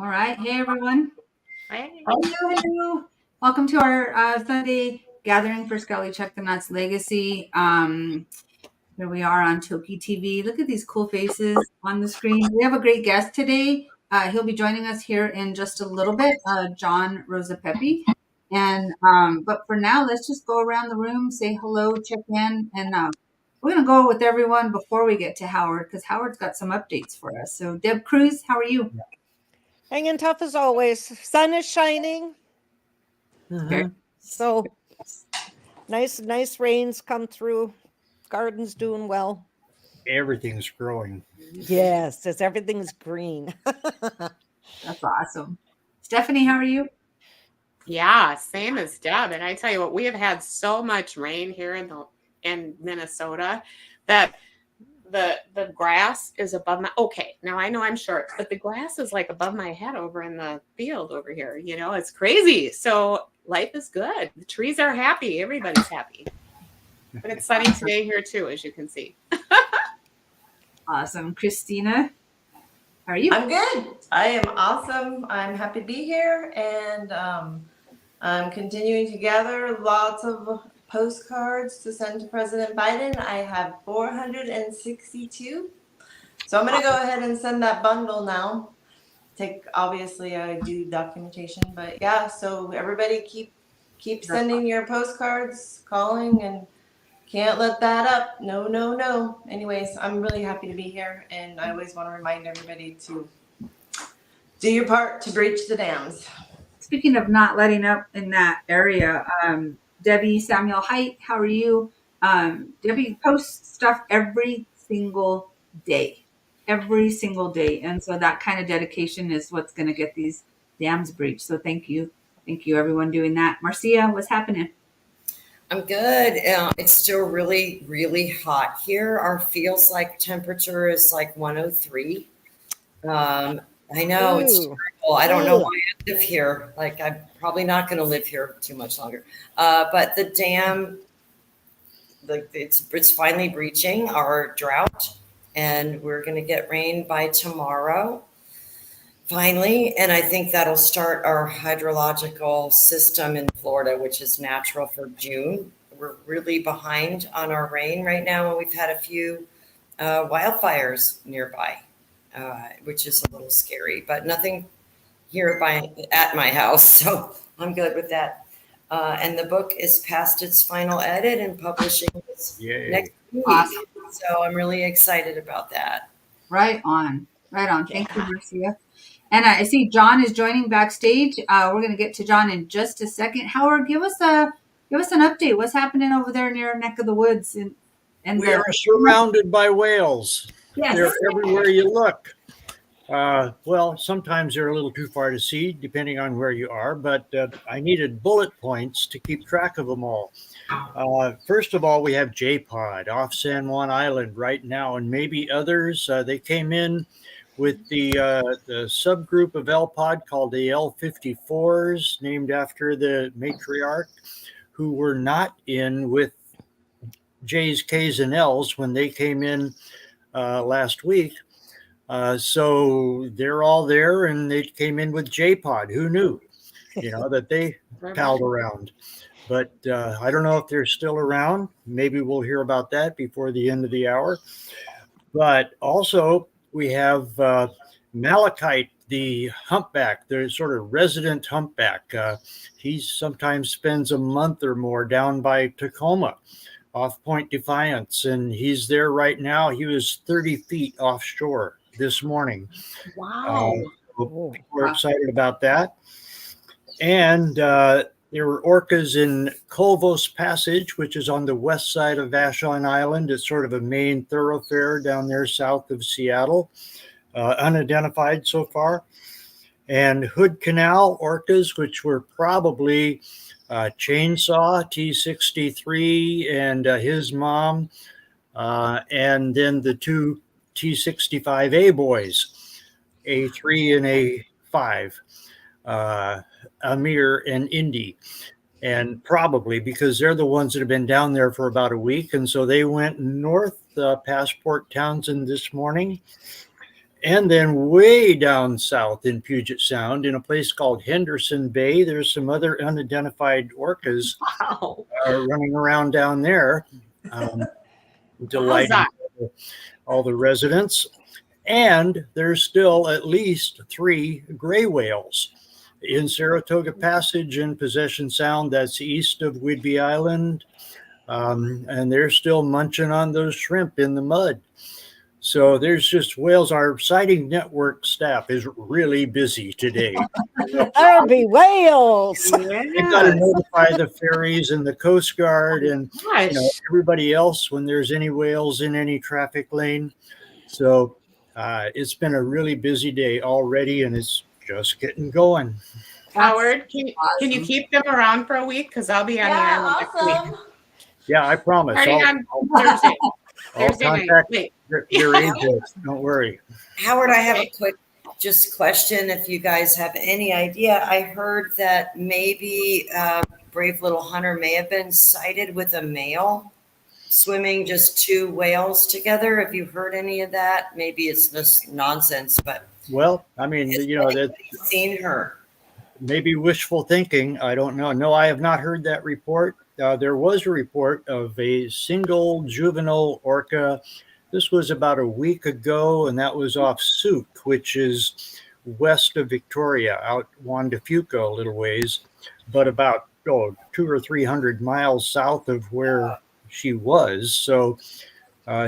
All right. Hey, everyone. Hey. Hello. Welcome to our Sunday gathering for Sk'aliCh'elh-tenaut's legacy. Here we are on TokiTV. Look at these cool faces on the screen. We have a great guest today. He'll be joining us here in just a little bit, John Rosapepe. And but for now, let's just go around the room, say hello, check in, and we're going to go with everyone before we get to Howard because Howard's got some updates for us. So, Deb Cruz, how are you? Hanging tough as always. Sun is shining. Okay. So nice rains come through. Garden's doing well. Everything's growing. Yes, everything's green. That's awesome. Stephanie, how are you? Yeah, same as Deb. And I tell you what, we have had so much rain here in Minnesota that the grass is above my now I know I'm short, but the grass is like above my head over in the field over here. You know, it's crazy. So life is good. The trees are happy. Everybody's happy. But it's sunny today here too, as you can see. Awesome. Christina, how are you? I'm good. I am awesome. I'm happy to be here, and I'm continuing to gather lots of postcards to send to President Biden. I have 462. So I'm going to go ahead and send that bundle now. Obviously I do documentation, but yeah, so everybody keep sending your postcards, calling, and can't let that up. No. Anyways, I'm really happy to be here, and I always want to remind everybody to do your part to breach the dams. Speaking of not letting up in that area, Debbie Samuel Height, how are you? Debbie posts stuff every single day. And so that kind of dedication is what's going to get these dams breached. So thank you. Thank you, everyone doing that. Marcia, what's happening? I'm good. It's still really, really hot here. Our feels like temperature is like 103. I know it's terrible. I don't know why I live here. Like, I'm probably not going to live here too much longer. But the dam, it's finally breaching our drought, and we're going to get rain by tomorrow. Finally, and I think that'll start our hydrological system in Florida, which is natural for June. We're really behind on our rain right now, and we've had a few wildfires nearby, which is a little scary, but nothing here at my house, so I'm good with that. And the book is past its final edit and publishing this next week. Awesome. So I'm really excited about that. Right on. Thank you, Marcia. And I see John is joining backstage. We're going to get to John in just a second. Howard, give us an update. What's happening over there near your neck of the woods? And we are surrounded by whales. Yes. They're everywhere you look. Well, sometimes they're a little too far to see, depending on where you are. But I needed bullet points to keep track of them all. First of all, we have J-Pod off San Juan Island right now, and maybe others. They came in with the subgroup of L-Pod called the L54s, named after the matriarch, who were not in with J's, K's, and L's when they came in last week. So they're all there, and they came in with J-Pod. Who knew, that they palled around. But I don't know if they're still around. Maybe we'll hear about that before the end of the hour. But also, we have Malachite, the humpback, the sort of resident humpback. He sometimes spends a month or more down by Tacoma off Point Defiance, and he's there right now. He was 30 feet offshore this morning. Wow. People are excited about that. And there were orcas in Colvos Passage, which is on the west side of Vashon Island. It's sort of a main thoroughfare down there south of Seattle, unidentified so far. And Hood Canal orcas, which were probably Chainsaw, T63, and his mom, and then the two T65A boys, A3 and A5. Amir and Indy, and probably because they're the ones that have been down there for about a week, and so they went north past Port Townsend this morning, And then way down south in Puget Sound, in a place called Henderson Bay, there's some other unidentified orcas Wow. running around down there, delighting Wowza. all the residents. And there's still at least 3 gray whales in Saratoga Passage and Possession Sound. That's east of Whidbey Island. And they're still munching on those shrimp in the mud. So there's just whales. Our sighting network staff is really busy today. There'll be whales. They've got to notify the ferries and the Coast Guard and Gosh. everybody else when there's any whales in any traffic lane. So it's been a really busy day already, and it's just getting going. Howard, can you awesome. keep them around for a week? Because I'll be on the Yeah, island next week. awesome. Yeah, I promise. Starting on Thursday. I'll Thursday night. contact Wait. your agents. Don't worry. Howard, I have a quick just question. If you guys have any idea, I heard that maybe brave little Hunter may have been sighted with a male swimming just 2 whales together. Have you heard any of that? Maybe it's just nonsense, but Well, I mean, has that anybody seen her? maybe wishful thinking. I don't know. No, I have not heard that report. There was a report of a single juvenile orca. This was about a week ago, and that was off Souk, which is west of Victoria, out Juan de Fuca a little ways, but about 200 or 300 miles south of where she was. So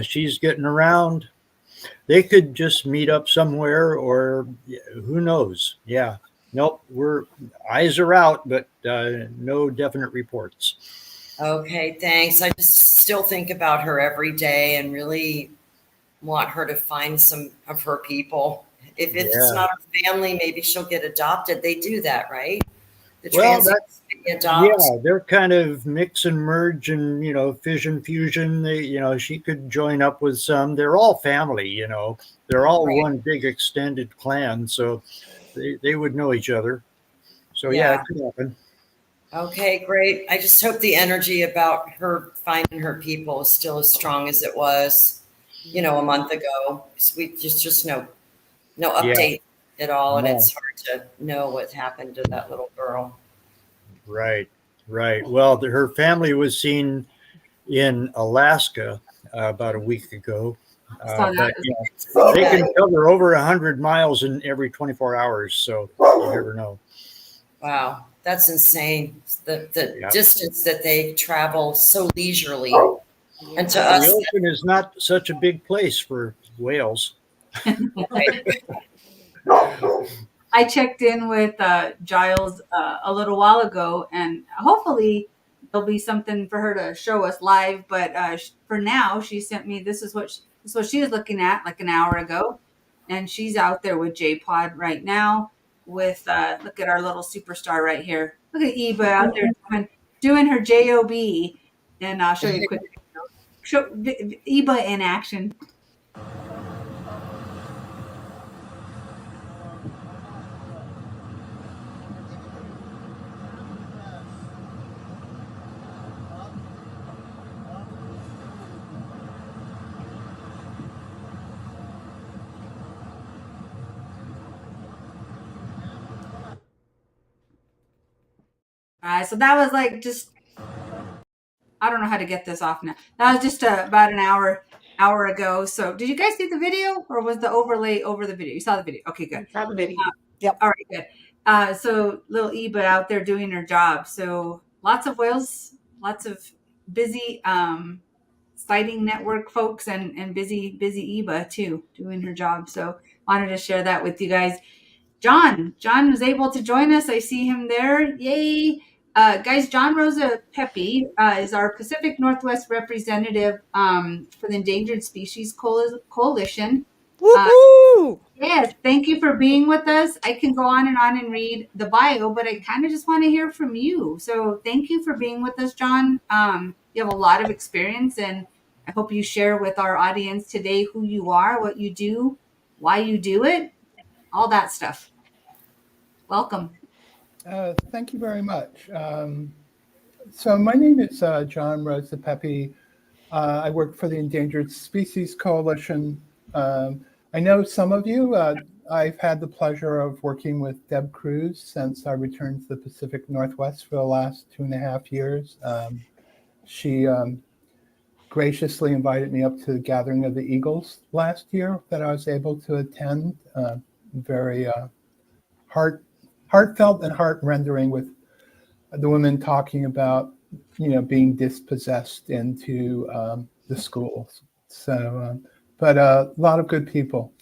she's getting around. They could just meet up somewhere, or who knows? Yeah. Nope. Eyes are out, but no definite reports. Okay, thanks. I just still think about her every day and really want her to find some of her people. If it's Yeah. not her family, maybe she'll get adopted. They do that, right? The Well, transhumans, they adopt. Yeah, they're kind of mix and merge and, fission fusion. She could join up with some. They're all family, they're all Right. one big extended clan. So they would know each other. So yeah, Yeah. it could happen. Okay, great. I just hope the energy about her finding her people is still as strong as it was, a month ago. We just no update at all, and No. it's hard to know what happened to that little girl. Right. Well, her family was seen in Alaska about a week ago. Saw that. But they can cover over 100 miles in every 24 hours. So you never know. Wow, that's insane. The Yeah. distance that they travel so leisurely. And to The us, ocean is not such a big place for whales. I checked in with Giles a little while ago, and hopefully there'll be something for her to show us live. But for now, she sent me this is what she was looking at like an hour ago, and she's out there with J-Pod right now. With look at our little superstar right here. Look at Eva out there doing her job, and I'll show you a quick video. Show Eva in action. So that was like just, I don't know how to get this off now. That was just about an hour ago. So did you guys see the video, or was the overlay over the video? You saw the video. Okay, good. Saw the video. All right, good. So little Eba out there doing her job. So lots of whales, lots of busy sighting network folks, and busy Eba too doing her job. So wanted to share that with you guys. John was able to join us. I see him there. Yay. Guys, John Rosapepe is our Pacific Northwest representative for the Endangered Species Coalition. Woohoo! Yes, thank you for being with us. I can go on and read the bio, but I kind of just want to hear from you. So thank you for being with us, John. You have a lot of experience, and I hope you share with our audience today who you are, what you do, why you do it, all that stuff. Welcome. Thank you very much. So my name is John Rosapepe. I work for the Endangered Species Coalition. I I know some of you. I've had the pleasure of working with Deb Cruz since I returned to the Pacific Northwest for the last 2.5 years. She graciously invited me up to the Gathering of the Eagles last year that I was able to attend. Very heartfelt and heart-rendering, with the women talking about, being dispossessed into the schools. So, but a lot of good people.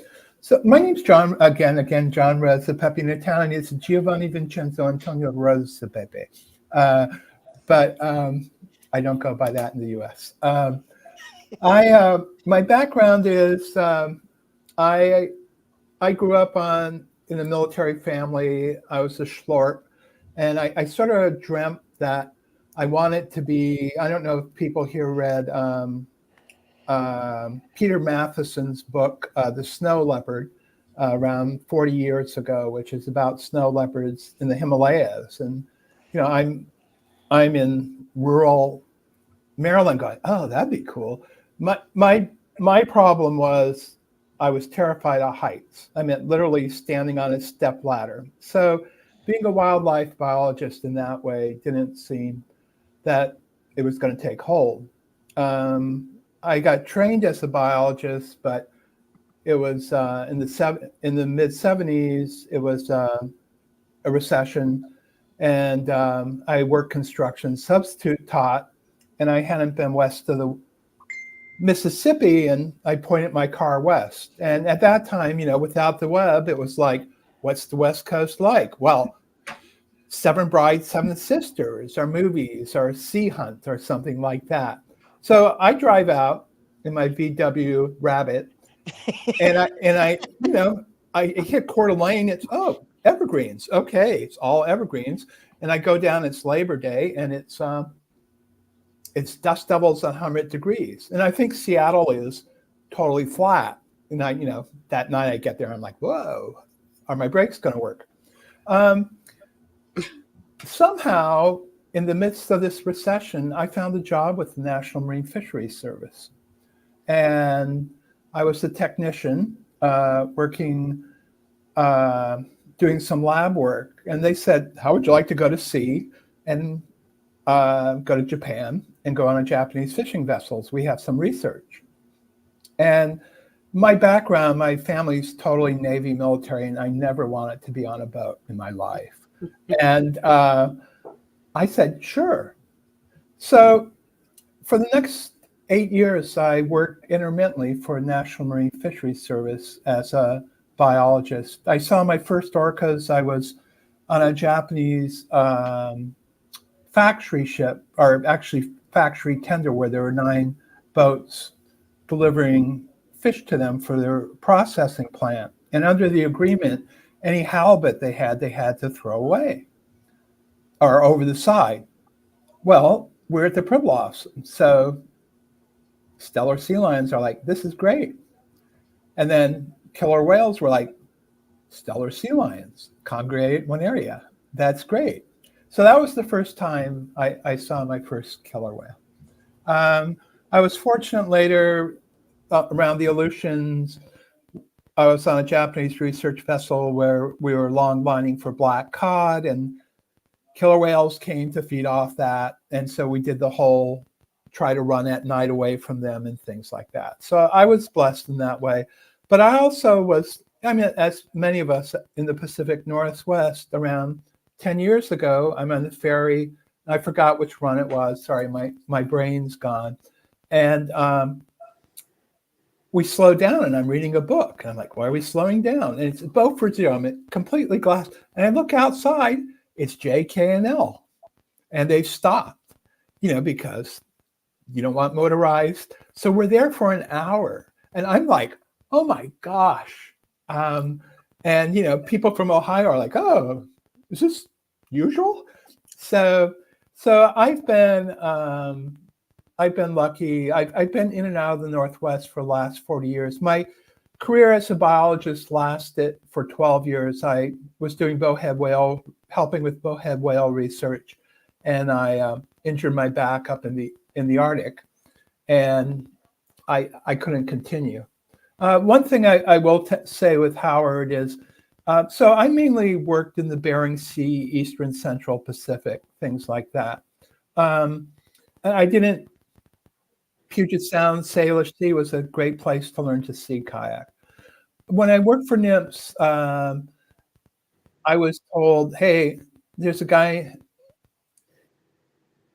So my name's John, again, John Rosapepe. In Italian, it's Giovanni Vincenzo Antonio Rosapepe. But I don't go by that in the U.S. My background is I grew up in a military family. I was a Schlort, and I sort of dreamt that I wanted to be. I don't know if people here read Peter Matheson's book, The Snow Leopard, around 40 years ago, which is about snow leopards in the Himalayas. And I'm in rural Maryland going, oh, that'd be cool. My problem was I was terrified of heights. I meant literally standing on a step ladder. So being a wildlife biologist in that way didn't seem that it was going to take hold. I got trained as a biologist, but it was in the mid 70s. It was a recession, and I worked construction, substitute taught, and I hadn't been west of the Mississippi, and I pointed my car west. And at that time, without the web, it was like, what's the West Coast like? Well, Seven Brides, Seven Sisters, or movies, or Sea Hunt, or something like that. So I drive out in my VW Rabbit, and I hit Coeur d'Alene. It's evergreens. Okay, it's all evergreens. And I go down. It's Labor Day, and it's dust devils 100 degrees. And I think Seattle is totally flat. And that night I get there, I'm like, whoa, are my brakes going to work? Somehow, in the midst of this recession, I found a job with the National Marine Fisheries Service. And I was a technician working, doing some lab work. And they said, how would you like to go to sea and go to Japan and go on a Japanese fishing vessels? We have some research. And my background, my family's totally Navy military, and I never wanted to be on a boat in my life. And I said, sure. So for the next 8 years, I worked intermittently for National Marine Fisheries Service as a biologist. I saw my first orcas. I was on a Japanese factory ship, or actually factory tender, where there were 9 boats delivering fish to them for their processing plant. And under the agreement, any halibut they had to throw away or over the side. Well, we're at the Pribilofs, so Steller sea lions are like, this is great. And then killer whales were like, Steller sea lions congregate in one area. That's great. So that was the first time I saw my first killer whale. I was fortunate later, around the Aleutians, I was on a Japanese research vessel where we were long lining for black cod, and killer whales came to feed off that. And so we did the whole try to run at night away from them and things like that. So I was blessed in that way. But I also was, as many of us in the Pacific Northwest, around 10 years ago, I'm on the ferry. I forgot which run it was. Sorry, my brain's gone. And we slowed down, and I'm reading a book. And I'm like, why are we slowing down? And it's Beaufort Zero. I'm completely glass. And I look outside, it's J, K, and L. And they've stopped, because you don't want motorized. So we're there for an hour. And I'm like, oh my gosh. And, people from Ohio are like, oh, is this usual? So I've been lucky. I've been in and out of the Northwest for the last 40 years. My career as a biologist lasted for 12 years. I was doing helping with bowhead whale research, and I injured my back up in the Arctic, and I couldn't continue. One thing I will say with Howard is, so I mainly worked in the Bering Sea, Eastern Central Pacific, things like that. And I didn't, Puget Sound, Salish Sea was a great place to learn to sea kayak. When I worked for NIMS, I was told, hey, there's a guy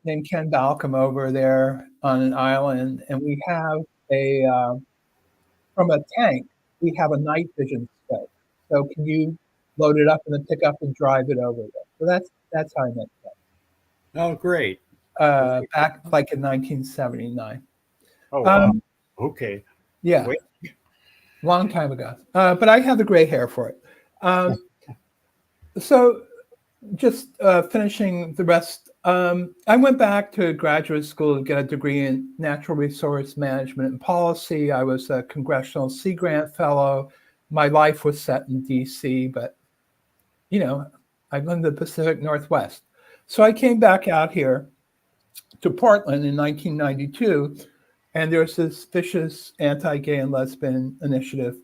named Ken Balcom over there on an island, and we have from a tank, we have a night vision scope. So can you load it up and then pick up and drive it over there? So that's how I met Oh, great. that. Back like in 1979. Oh, wow. Um, Okay. yeah, Wait. long time ago. But I have the gray hair for it. So just finishing the rest, I went back to graduate school to get a degree in natural resource management and policy. I was a Congressional Sea Grant Fellow. My life was set in DC, but you know, I live in the Pacific Northwest. So I came back out here to Portland in 1992, and there's this vicious anti-gay and lesbian initiative,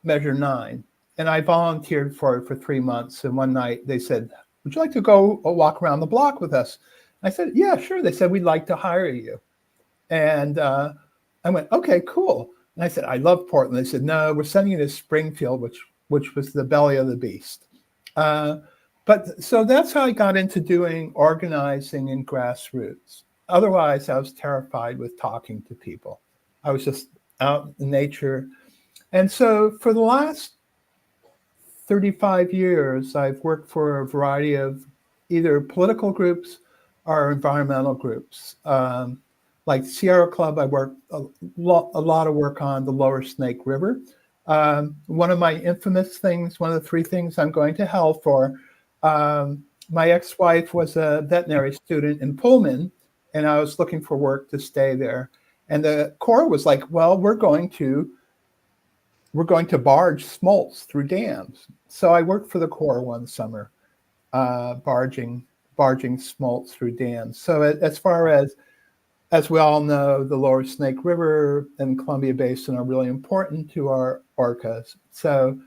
Measure 9. And I volunteered for it for 3 months. And one night they said, would you like to go walk around the block with us? I said, yeah, sure. They said, we'd like to hire you. And I went, okay, cool. And I said, I love Portland. They said, no, we're sending you to Springfield, which was the belly of the beast. But so that's how I got into doing organizing and grassroots. Otherwise, I was terrified with talking to people. I was just out in nature. And so for the last 35 years, I've worked for a variety of either political groups or environmental groups. Like Sierra Club, I worked a lot of work on the lower Snake River. One of my infamous things, one of the 3 things I'm going to hell for, my ex-wife was a veterinary student in Pullman, and I was looking for work to stay there. And the Corps was like, well, we're going to barge smolts through dams. So I worked for the Corps one summer, barging smolts through dams. So as far as we all know, the lower Snake River and Columbia Basin are really important to our orcas. So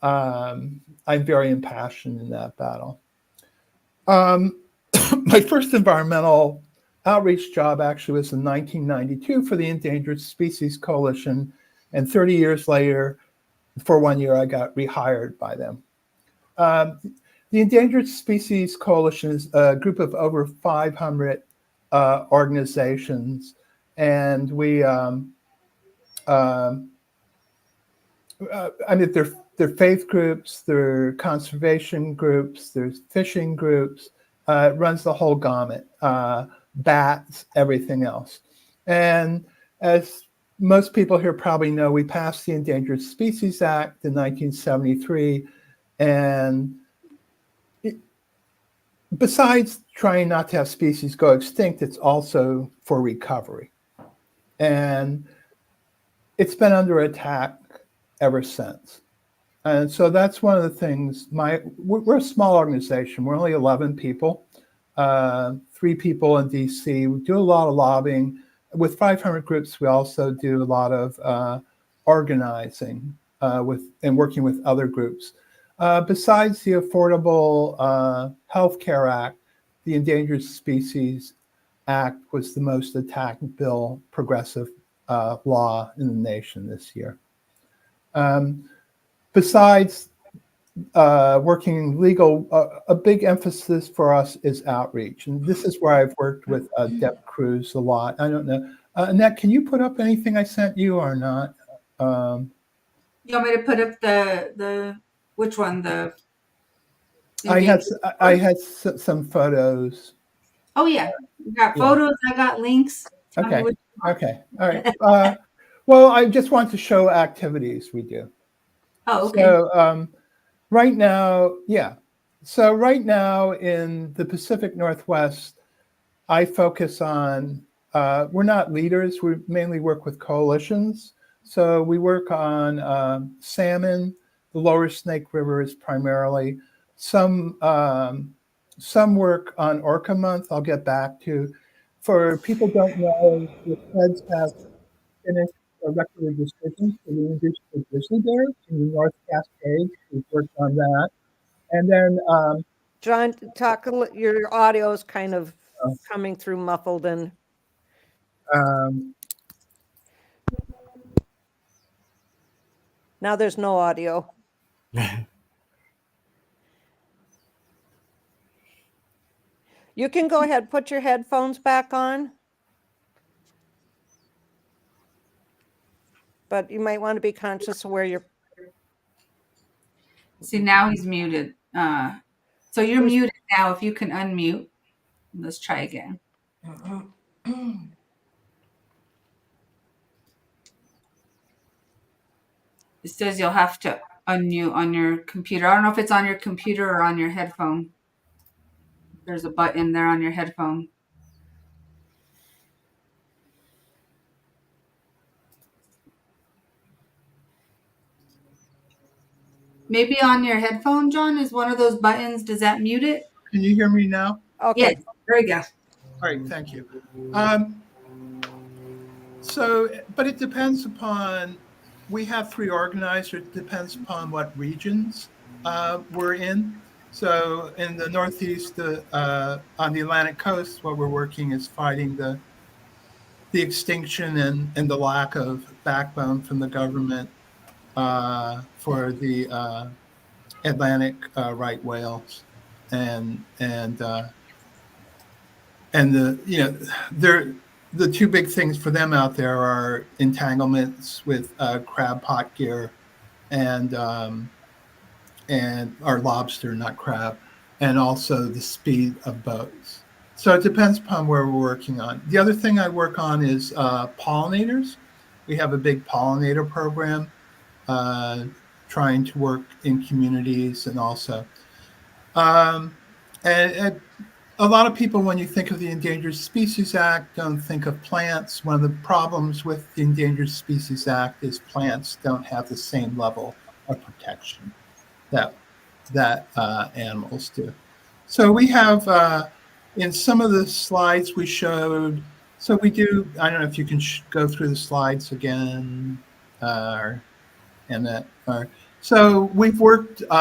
I'm very impassioned in that battle. My first environmental outreach job actually was in 1992 for the Endangered Species Coalition. And 30 years later, for 1 year, I got rehired by them. The Endangered Species Coalition is a group of over 500 organizations. And we, I mean, they're faith groups, they're conservation groups, there's fishing groups. It runs the whole gamut, bats, everything else. And as most people here probably know, we passed the Endangered Species Act in 1973. And besides trying not to have species go extinct, it's also for recovery. And it's been under attack ever since. And so that's one of the things, we're a small organization. We're only 11 people, 3 people in DC. We do a lot of lobbying. With 500 groups, we also do a lot of organizing and working with other groups. Besides the Affordable Health Care Act, the Endangered Species Act was the most attacked progressive law in the nation this year. Besides working legal, a big emphasis for us is outreach. And this is where I've worked with Deb Cruz a lot. I don't know. Annette, can you put up anything I sent you or not? You want me to put up the which one? I had some photos. Oh yeah, we got photos. I got links. Tell me Okay. which- Okay. All right. Well, I just want to show activities we do. Oh, okay. So right now, yeah. So right now in the Pacific Northwest, I focus on, we're not leaders, we mainly work with coalitions. So we work on salmon, the lower Snake River is primarily, some work on Orca Month, I'll get back to. For people who don't know, the feds have finished a record of decisions for the invasive grizzly bears in the North Cascades. We've worked on that. And then, John, your audio is kind of Oh. coming through muffled and now there's no audio. You can go ahead, put your headphones back on. But you might want to be conscious of where you're. See, now he's muted. So you're muted now. If you can unmute, let's try again. It says you'll have to unmute on your computer. I don't know if it's on your computer or on your headphone. There's a button there on your headphone. Maybe on your headphone, John, is one of those buttons. Does that mute it? can you hear me now? Okay. Yes. There you go. All right, thank you. But it depends upon, we have 3 organizers. It depends upon what regions we're in. So in the Northeast, on the Atlantic coast, what we're working is fighting the extinction and the lack of backbone from the government for the Atlantic right whales, and the 2 big things for them out there are entanglements with crab pot gear and our lobster, not crab, and also the speed of boats. So it depends upon where we're working on. The other thing I work on is pollinators. We have a big pollinator program, trying to work in communities, and also and a lot of people, when you think of the Endangered Species Act, don't think of plants. One of the problems with the Endangered Species Act is plants don't have the same level of protection that animals do. So we have, in some of the slides we showed, so we do, I don't know if you can go through the slides again, so we've worked we do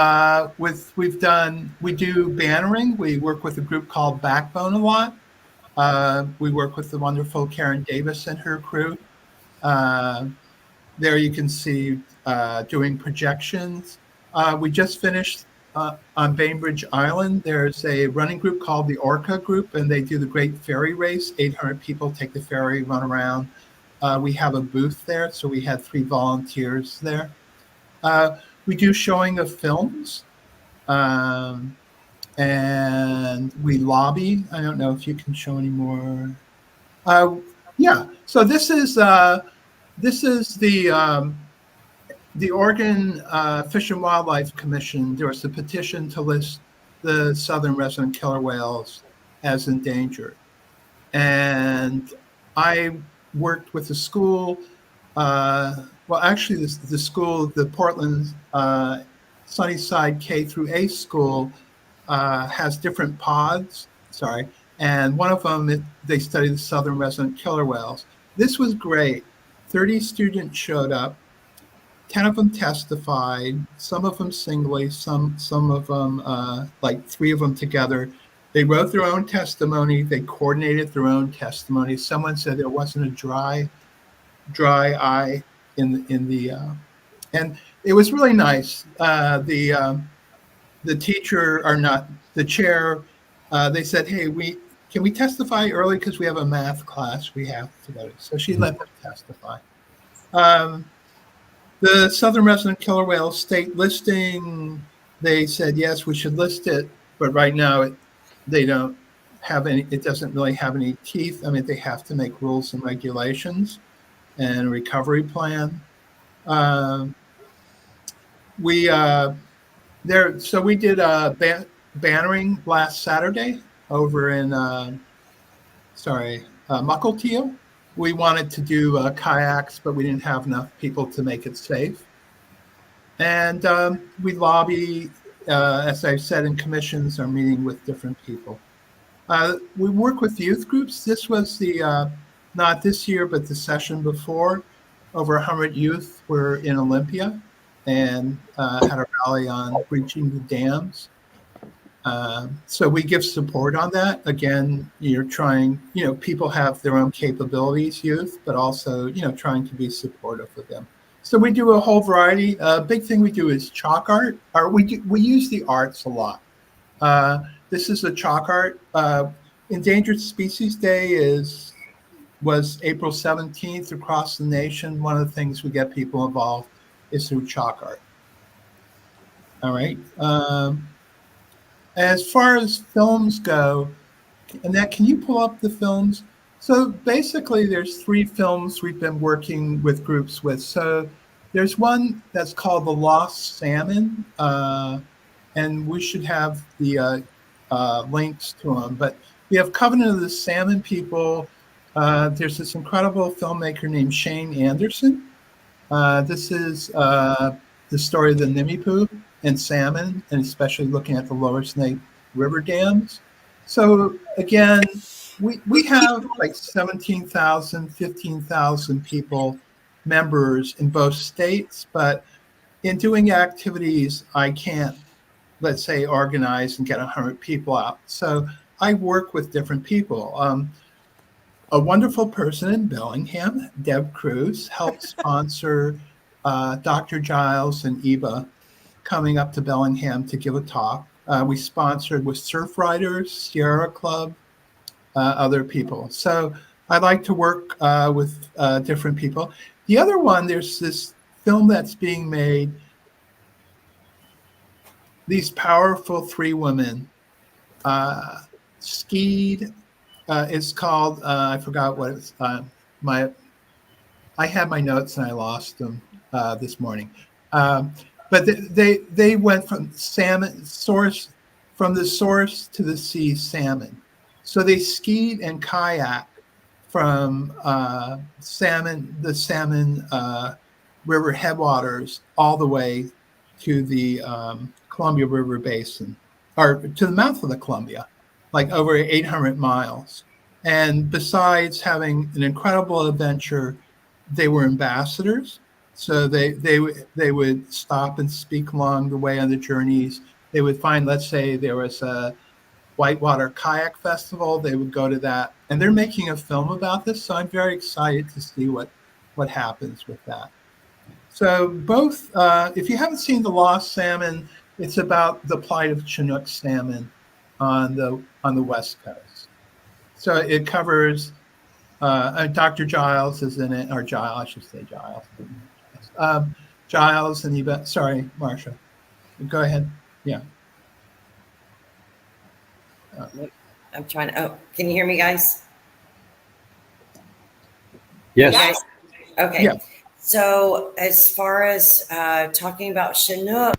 bannering. We work with a group called Backbone a lot. We work with the wonderful Karen Davis and her crew. There you can see doing projections. We just finished on Bainbridge Island. There's a running group called the Orca Group, and they do the Great Ferry Race. 800 people take the ferry, run around. We have a booth there, so we had 3 volunteers there. We do showing of films, and we lobby. I don't know if you can show any more. Yeah, so this is the Oregon Fish and Wildlife Commission. There was a petition to list the southern resident killer whales as endangered, and I worked with the school. Well, actually, the school, the Portland Sunnyside K through A school, has different pods. Sorry, and one of them they study the southern resident killer whales. This was great. 30 students showed up. 10 of them testified. Some of them singly. Some of them, like 3 of them together. They wrote their own testimony. They coordinated their own testimony. Someone said there wasn't a dry eye in the and it was really nice. The teacher, or not the chair, they said, hey, can we testify early because we have a math class we have to go to. So she let them testify. The southern resident killer whale state listing, they said yes, we should list it, but right now they don't have any. It doesn't really have any teeth. I mean, they have to make rules and regulations and a recovery plan. We did bannering last Saturday over in Mukilteo. We wanted to do kayaks, but we didn't have enough people to make it safe. And we lobby, as I've said, in commissions are meeting with different people. We work with youth groups. This was the not this year, but the session before. over 100 youth were in Olympia and had a rally on breaching the dams. So we give support on that. Again, you're trying, people have their own capabilities, youth, but also, trying to be supportive of them. So we do a whole variety. Big thing we do is chalk art. Or we use the arts a lot. This is a chalk art. Endangered Species Day was April 17th across the nation. One of the things we get people involved is through chalk art. All right. As far as films go, Annette, can you pull up the films? So basically, there's 3 films we've been working with groups with. So there's one that's called The Lost Salmon, and we should have the links to them. But we have Covenant of the Salmon People. There's this incredible filmmaker named Shane Anderson. This is the story of the Nimipu and salmon, and especially looking at the Lower Snake River dams. So again, we have like 17,000, 15,000 people, members in both states, but in doing activities, I can't, let's say, organize and get 100 people out. So I work with different people. A wonderful person in Bellingham, Deb Cruz, helped sponsor Dr. Giles and Eva coming up to Bellingham to give a talk. We sponsored with Surf Riders, Sierra Club, other people. So I like to work with different people. The other one, there's this film that's being made. These powerful 3 women skied. It's called, I forgot what it's, I had my notes and I lost them this morning. But they went from salmon source, from the source to the sea salmon. So they skied and kayak from the salmon river headwaters all the way to the Columbia River Basin, or to the mouth of the Columbia, like over 800 miles. And besides having an incredible adventure, they were ambassadors. So they would stop and speak along the way on the journeys. They would find, let's say there was a Whitewater Kayak Festival, they would go to that. And they're making a film about this, so I'm very excited to see what happens with that. So both, if you haven't seen The Lost Salmon, it's about the plight of Chinook salmon on the West Coast. So it covers, Dr. Giles is in it, or Giles, I should say Giles. Giles and Eva, sorry, Marsha, go ahead. Yeah. I'm trying to, oh, can you hear me, guys? Yes. Guys? Okay. Yeah. So as far as talking about Chinook,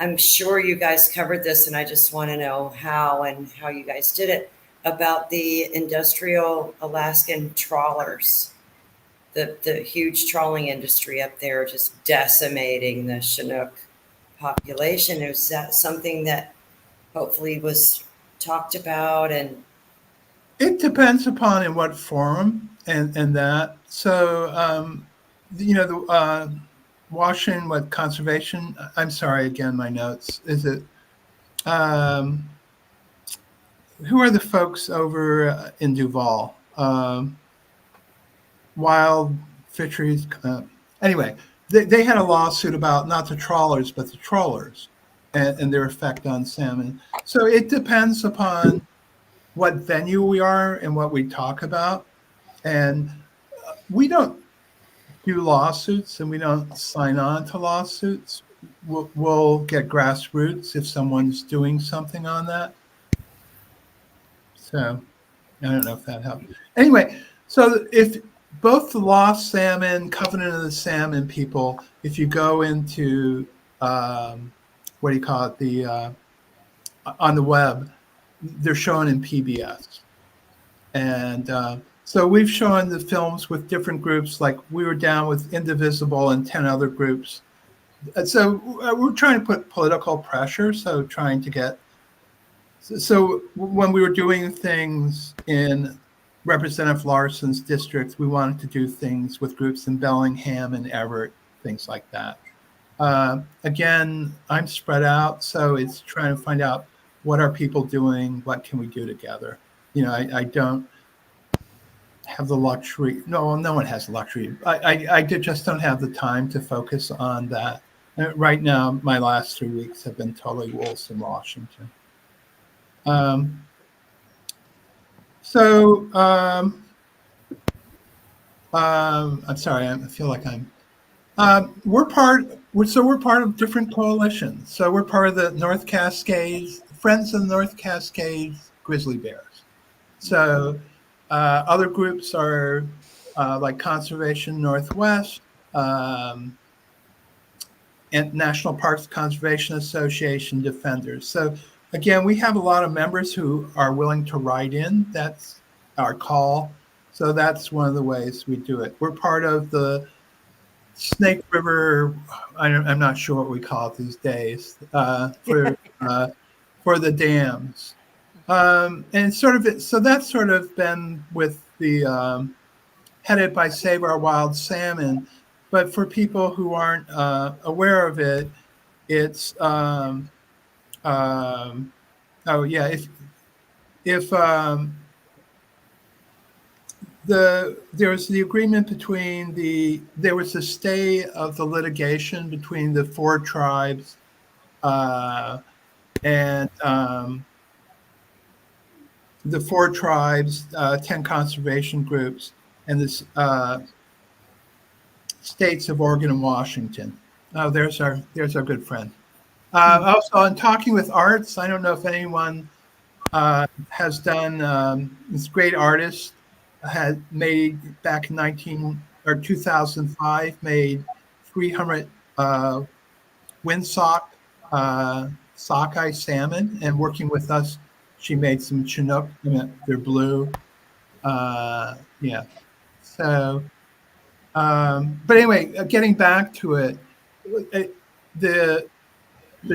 I'm sure you guys covered this, and I just want to know how you guys did it, about the industrial Alaskan trawlers, the huge trawling industry up there just decimating the Chinook population. Is that something that hopefully was talked about? And It depends upon in what forum and that. So, the Washington, what conservation, I'm sorry, again, my notes, is it, who are the folks over in Duval? Wild fisheries. Anyway, they had a lawsuit about not the trawlers, but the trawlers and their effect on salmon. So it depends upon what venue we are and what we talk about. And we don't do lawsuits and we don't sign on to lawsuits. We'll get grassroots if someone's doing something on that. So I don't know if that helps. Anyway, so if both the Lost Salmon, Covenant of the Salmon People, if you go into, what do you call it, on the web, they're shown in PBS. And so we've shown the films with different groups, like we were down with Indivisible and 10 other groups. So we're trying to put political pressure, so trying to get, so when we were doing things in Representative Larson's district, we wanted to do things with groups in Bellingham and Everett, things like that. Again, I'm spread out, so it's trying to find out what are people doing, what can we do together. I don't have the luxury. No one has the luxury. I just don't have the time to focus on that. Right now, my last 3 weeks have been totally wolves in Washington. I'm sorry. I feel like we're part of different coalitions. So we're part of the North Cascades, Friends of the North Cascades Grizzly Bears. So other groups are like Conservation Northwest, and National Parks Conservation Association Defenders. So again, we have a lot of members who are willing to write in. That's our call. So that's one of the ways we do it. We're part of the Snake River, I'm not sure what we call it these days, for the dams. And so that's sort of been with the headed by Save Our Wild Salmon. But for people who aren't aware of it, it's oh yeah, if there was the agreement between there was a stay of the litigation between the 4 tribes and the 4 tribes, 10 conservation groups, and the states of Oregon and Washington. Oh, there's our good friend. Also, in talking with arts, I don't know if anyone has done this great artist had made back in 2005 made 300 windsock sockeye salmon, and working with us, she made some Chinook. They're blue. Yeah. So, but anyway, getting back to it, the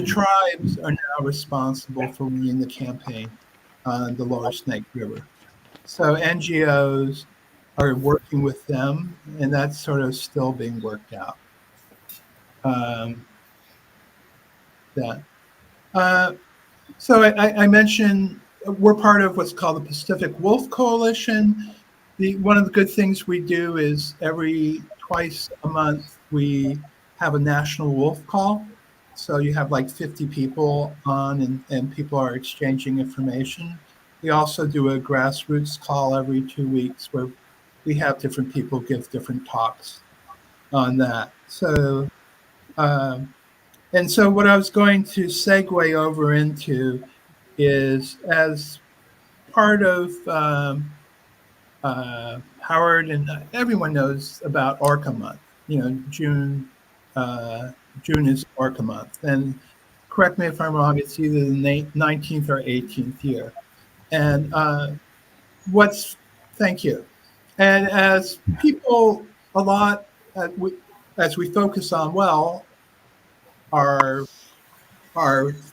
tribes are now responsible for running the campaign on the Lower Snake River. So NGOs are working with them, and that's sort of still being worked out. So I mentioned we're part of what's called the Pacific Wolf Coalition. One of the good things we do is twice a month we have a national wolf call. So you have like 50 people on, and people are exchanging information. We also do a grassroots call every 2 weeks where we have different people give different talks on that. So, and so what I was going to segue over into is, as part of Howard, and everyone knows about Orca Month. June is Orca Month, and correct me if I'm wrong, it's either the 19th or 18th year. And thank you. And as people a lot, as we focus on, well, our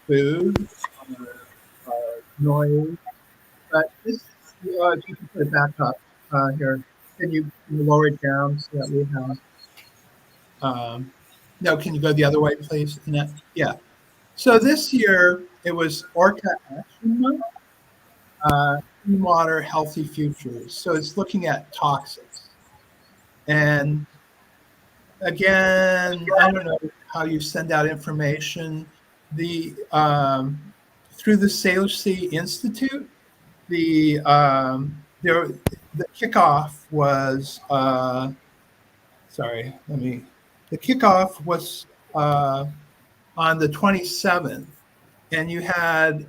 food, our noise, but this, if you can put it back up here, can you lower it down so that we have, no, can you go the other way, please? Yeah. So this year, it was Orca Action Month. Clean water, healthy futures. So it's looking at toxics. And again, I don't know how you send out information. Through the Sk'aliCh'elh Institute, the kickoff was the kickoff was on the 27th, and you had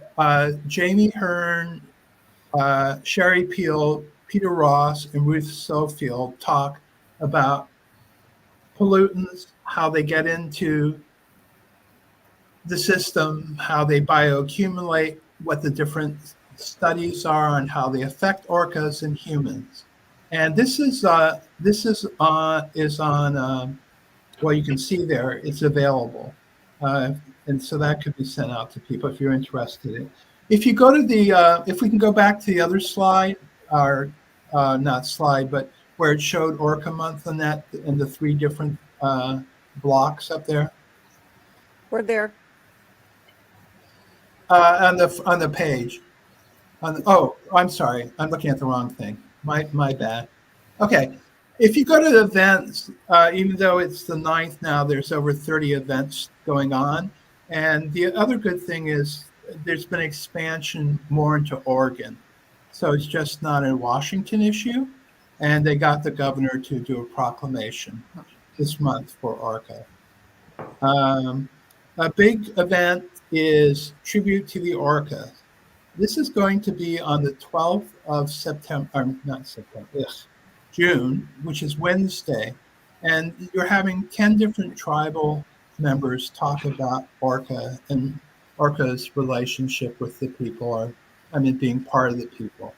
Jamie Hearn, Sherry Peel, Peter Ross, and Ruth Sofield talk about pollutants, how they get into the system, how they bioaccumulate, what the different studies are on how they affect orcas and humans. And this is on well, you can see there, it's available. And so that could be sent out to people if you're interested in it. If you go to if we can go back to the other slide, our not slide, but where it showed Orca Month on that and the 3 different blocks up there We're there. on the page. Oh, I'm sorry, I'm looking at the wrong thing. My bad. Okay, if you go to the events, even though it's the 9th now, there's over 30 events going on. And the other good thing is there's been expansion more into Oregon. So it's just not a Washington issue. And they got the governor to do a proclamation this month for Orca. A big event is Tribute to the Orca. This is going to be on the 12th of September, not September, yes, June, which is Wednesday. And you're having 10 different tribal members talk about Orca and Orca's relationship with the people, or being part of the people.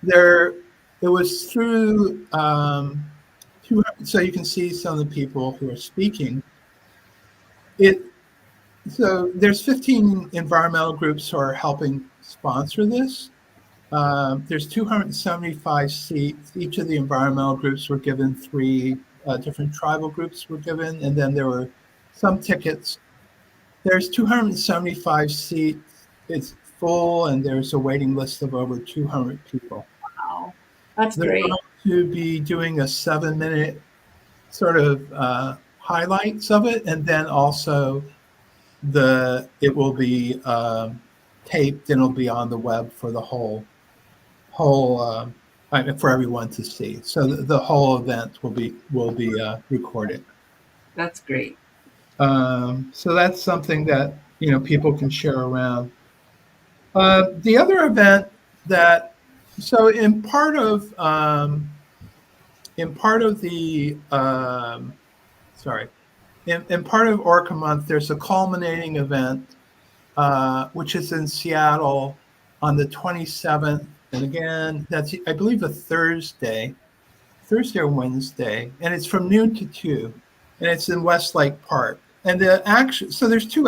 It was through, so you can see some of the people who are speaking. So there's 15 environmental groups who are helping sponsor this. There's 275 seats. Each of the environmental groups were given 3 different tribal groups were given, and then there were some tickets. There's 275 seats. It's full, and there's a waiting list of over 200 people. Wow, that's They're great. going to be doing a 7-minute sort of highlights of it, and then also it will be taped and it'll be on the web for the whole for everyone to see. So the whole event will be recorded. That's great. So that's something that people can share around. The other event in part of Orca Month, there's a culminating event, which is in Seattle on the 27th. And again, that's, I believe, a Thursday or Wednesday. And it's from noon to 2. And it's in Westlake Park. And so there's 2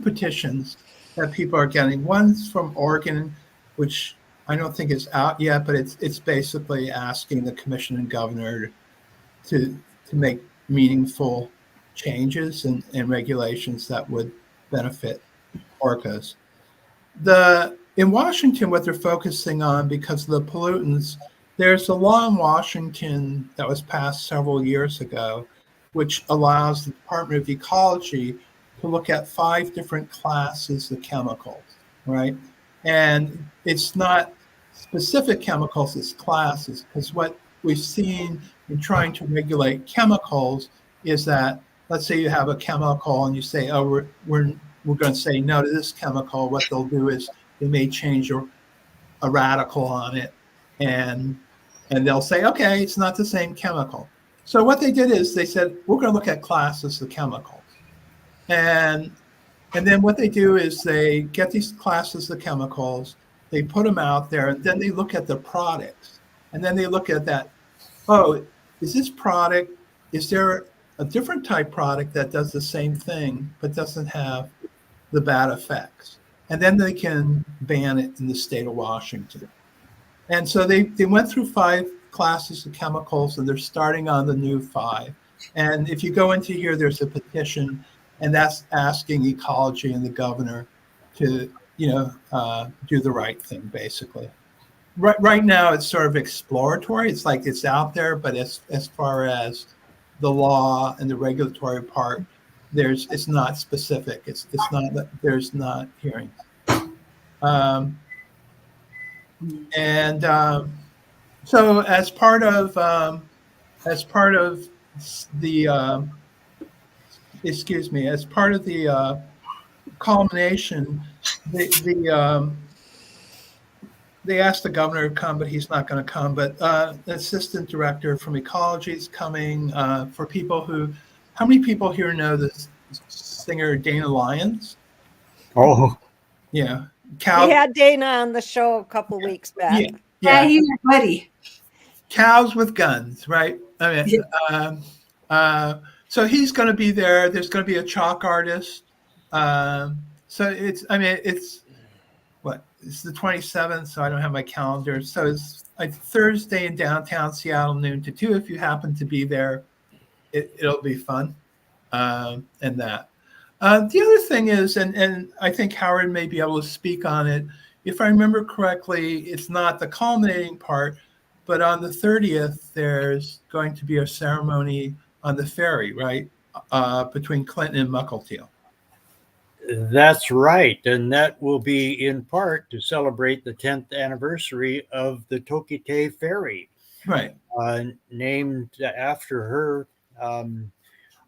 petitions that people are getting. One's from Oregon, which I don't think is out yet, but it's basically asking the commission and governor to make meaningful changes and regulations that would benefit orcas. In Washington, what they're focusing on, because of the pollutants, there's a law in Washington that was passed several years ago, which allows the Department of Ecology to look at 5 different classes of chemicals, right? And it's not specific chemicals, it's classes, because what we've seen in trying to regulate chemicals is that, let's say you have a chemical and you say, oh, we're going to say no to this chemical. What they'll do is they may change a radical on it, and they'll say, okay, it's not the same chemical. So what they did is they said, we're going to look at classes of chemicals. And then what they do is they get these classes of chemicals, they put them out there, and then they look at the products. And then they look at that, oh, is there a different type product that does the same thing but doesn't have the bad effects? And then they can ban it in the state of Washington. And so they went through 5 classes of chemicals, and they're starting on the new 5. And if you go into here, there's a petition, and that's asking ecology and the governor to, do the right thing, basically. Right now, it's sort of exploratory. It's like it's out there, but as far as the law and the regulatory part, it's not specific. It's not that there's not hearings. So as part of the culmination, they asked the governor to come, but he's not going to come. But the assistant director from ecology is coming. For people how many people here know the singer Dana Lyons? Oh, Yeah. We had Dana on the show a couple weeks back. Yeah, he's my buddy. Cows with guns, right? So he's going to be there. There's going to be a chalk artist. So what, it's the 27th, so I don't have my calendar. So it's like Thursday in downtown Seattle, noon to 2. If you happen to be there, it'll be fun. And that. The other thing is, and I think Howard may be able to speak on it. If I remember correctly, it's not the culminating part, but on the 30th, there's going to be a ceremony on the ferry, right? Between Clinton and Mukilteo. That's right. And that will be in part to celebrate the 10th anniversary of the TokiTV ferry, Right. named after her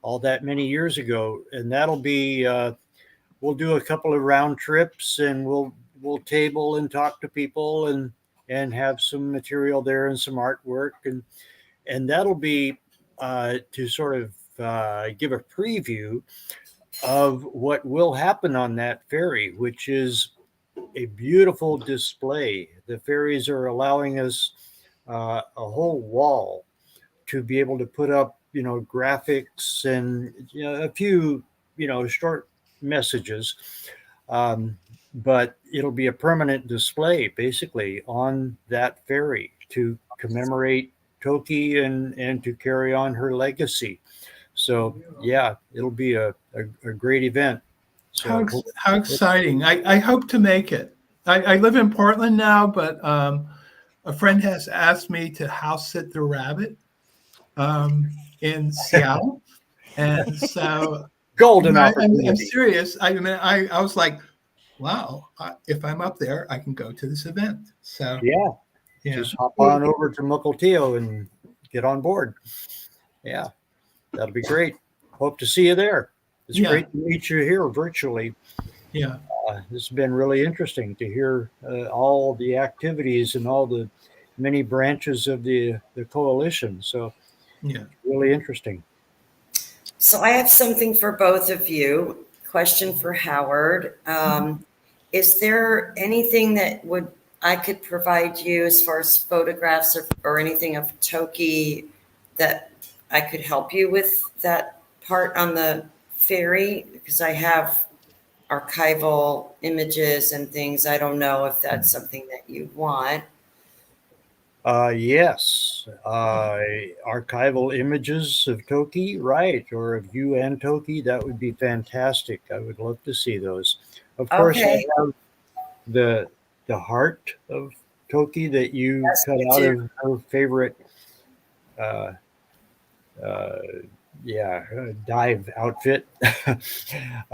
all that many years ago. And that'll be, we'll do a couple of round trips, and we'll table and talk to people and have some material there and some artwork. And that'll be to sort of give a preview of what will happen on that ferry, which is a beautiful display. The ferries are allowing us a whole wall to be able to put up, graphics and a few, short messages. But it'll be a permanent display basically on that ferry to commemorate Toki and to carry on her legacy. So yeah, it'll be a great event. So How exciting. I hope to make it. I live in Portland now, but a friend has asked me to house sit the rabbit in Seattle. And so golden I'm opportunity. serious. I mean, I was like, wow, if I'm up there, I can go to this event. So Yeah, just hop on over to Mukilteo and get on board. Yeah, that'll be great. Hope to see you there. It's great to meet you here virtually. Yeah. It's been really interesting to hear all the activities and all the many branches of the coalition. So yeah, really interesting. So I have something for both of you. Question for Howard. Is there anything that I could provide you as far as photographs or anything of Toki that I could help you with that part on the ferry? Because I have archival images and things. I don't know if that's something that you want. Yes, archival images of Toki, right, or of you and Toki. That would be fantastic. I would love to see those. Of course, I have the heart of Toki that you cut out of her favorite, dive outfit,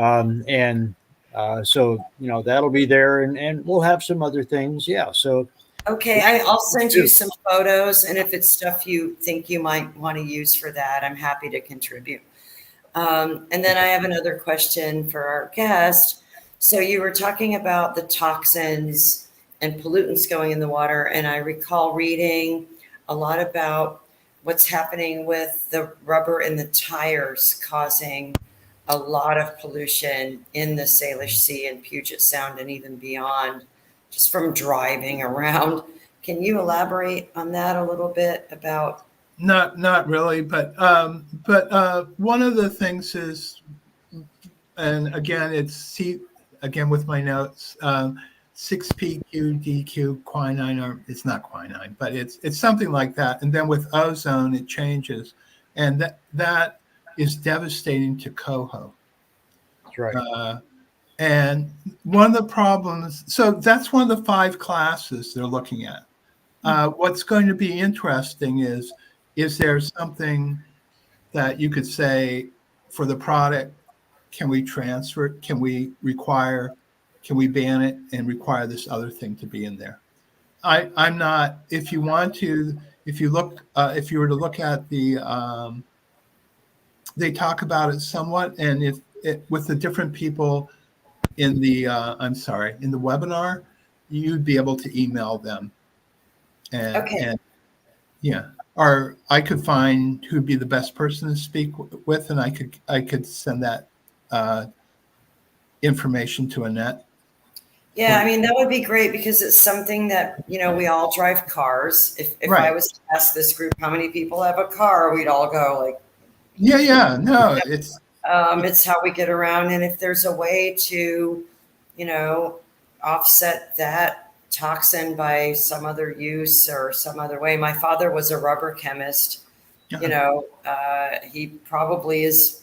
and so that'll be there, and we'll have some other things. Yeah, so. Okay, I'll send you some photos, and if it's stuff you think you might want to use for that, I'm happy to contribute. And then I have another question for our guest. So you were talking about the toxins and pollutants going in the water, and I recall reading a lot about what's happening with the rubber in the tires causing a lot of pollution in the Salish Sea and Puget Sound and even beyond, just from driving around. Can you elaborate on that a little bit about? Not really, but one of the things is, and again, again with my notes, 6PQDQ quinine, or it's not quinine, but it's something like that. And then with ozone, it changes, and that is devastating to coho. That's right. And one of the problems, so that's one of the 5 classes they're looking at. What's going to be interesting is there something that you could say for the product, can we transfer it? Can we ban it and require this other thing to be in there? I'm not, if you were to look at the, they talk about it somewhat, and with the different people in the webinar, you'd be able to email them. And or I could find who'd be the best person to speak with, and I could send that information to Annette. Yeah, I mean, that would be great because it's something that, we all drive cars. If Right. I was to ask this group how many people have a car, we'd all go like, no, it's how we get around. And if there's a way to, offset that toxin by some other use or some other way. My father was a rubber chemist. You know, he probably is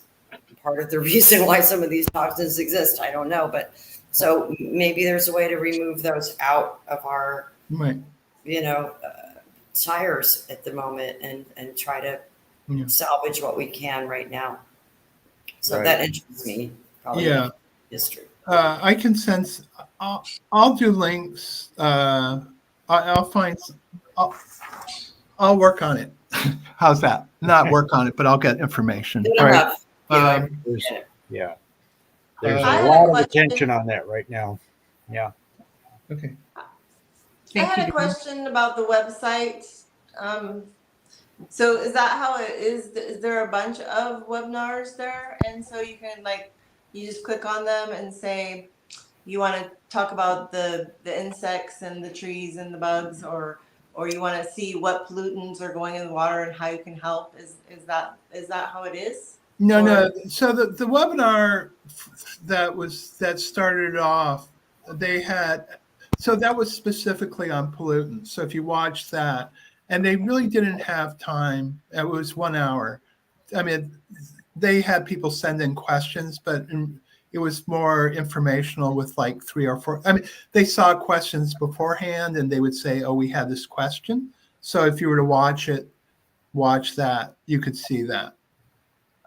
part of the reason why some of these toxins exist. I don't know, but so maybe there's a way to remove those out of our, Right. you know, tires at the moment and try to Yeah. salvage what we can right now. So Right. that interests me. Probably Yeah. history. I can sense. I'll do links. I'll find. I'll work on it. How's that? Not work on it, but I'll get information. Good All right. enough. Yeah, There's, yeah. There's I a had a lot of question. attention on that right now. Yeah. Okay. I Thank had you, a Dan. question about the website. So is that how it is? Is there a bunch of webinars there? And so you can you just click on them and say you want to talk about the insects and the trees and the bugs, or you want to see what pollutants are going in the water and how you can help. Is that how it is? No. So the webinar that started off, they had, so that was specifically on pollutants. So if you watch that, and they really didn't have time. It was 1 hour. I mean, they had people send in questions, but it was more informational with like 3 or 4. I mean, they saw questions beforehand and they would say, oh, we had this question. So if you were to watch that, you could see that.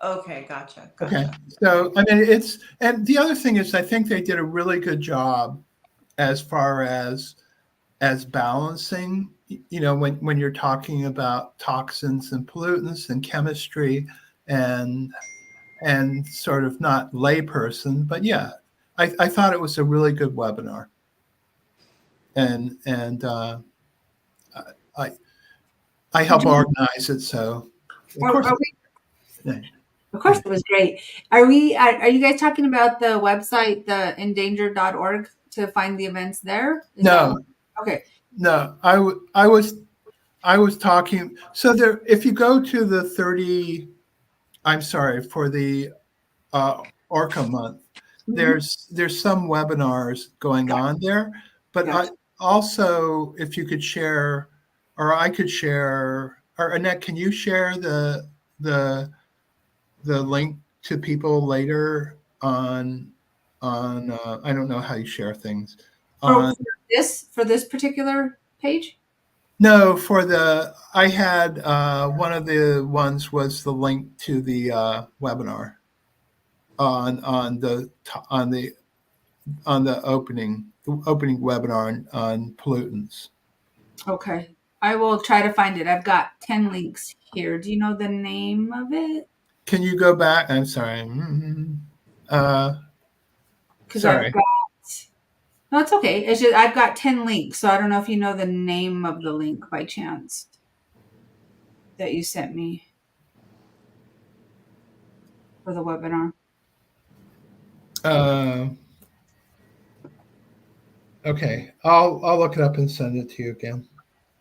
Okay, gotcha. Okay. So, I mean, and the other thing is, I think they did a really good job as far as balancing, you know, when you're talking about toxins and pollutants and chemistry and sort of not layperson, but yeah, I thought it was a really good webinar. And I help organize it, so of course. Of course, it was great. Are you guys talking about the website, the endangered.org, to find the events there? No. Okay. No, I was talking. So there, if you go to the 30, I'm sorry, for the Orca month, there's some webinars going on there. But I also, if you could share, or I could share, or Annette, can you share the link to people later on I don't know how you share things on. For this particular page? No, I had one of the ones was the link to the webinar on the opening webinar on pollutants. Okay. I will try to find it. I've got 10 links here. Do you know the name of it? Can you go back? I'm sorry. Because Sorry. I've got, no, it's okay. It's just I've got 10 links, so I don't know if you know the name of the link by chance that you sent me for the webinar. Okay, I'll look it up and send it to you again.